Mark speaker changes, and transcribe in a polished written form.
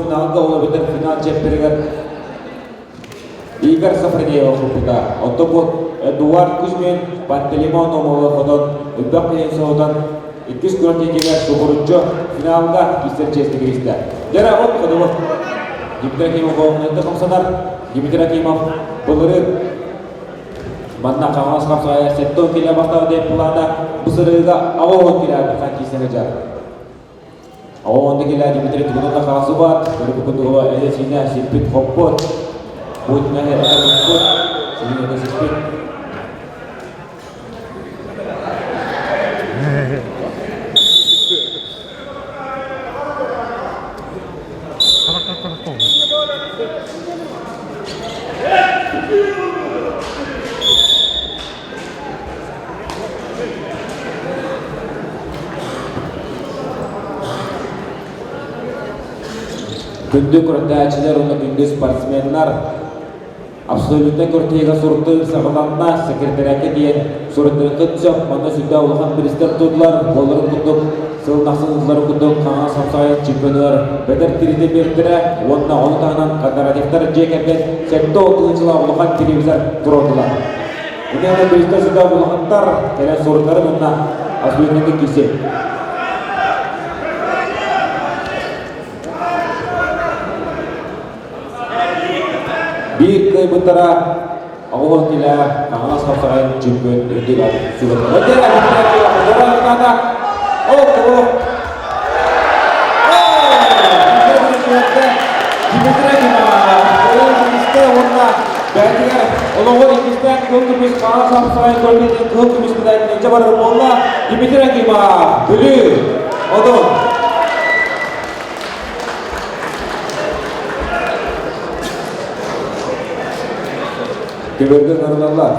Speaker 1: Финалга олабытын финал чемпионы Игорь Сафронеев хупута. Оттопу Эдуард Кузьмин, Пантелеймон Омова ходон, Үббак Ленсоудан, Иккис Курантегелер Сухуруччо финалга кистер честер кристе. Жара вот ходову. Дмитрий Акимов олнетті қамсанар. Дмитрий Акимов бұлырыр. Манна қағанас қапсағая сеттон келе бастау деп бұлада бұсырыға ауын келе бұқан кистері жар. Ауынды келе Дмитрий Тугунында қағасы бар. Бір бүкіндігі әлесіне сеппет қоппот. Будьна это вот сегодня это спит. Күнді күрдәчілер, оны күнді спортсменлар абсолютно көртеге сұртты сағыланна секретаряке дейін сұртты күтсөп, маңда сүлді ұлған бірістер тұдылар, болырын күндік, сылнақсыңызлары күндік, қаңа самсайын чемпионлар, бәдір тіреді бердірі, онына оны тағынан қадаратектар жекерген, сәтті отылыншыла ұлған телевизор тұрдылар. Үнені бірістер сүлді ұлғандар, кәлі сұрттарын онына абсолютно кесе. Bir köy bıtara ağır kile Kağanaz Kapsaray'ın çempiyon ödül aldı. Sürekli. Ödül aldı. Dimitri Akimov. İşte onunla belki Oloğur ikizden kılkımız Kağanaz Kapsaray'ın bölgeden kılkımız müdahil nece varır onunla Dimitri Akimov. Bülü. Odun. Kebergen arılarlar.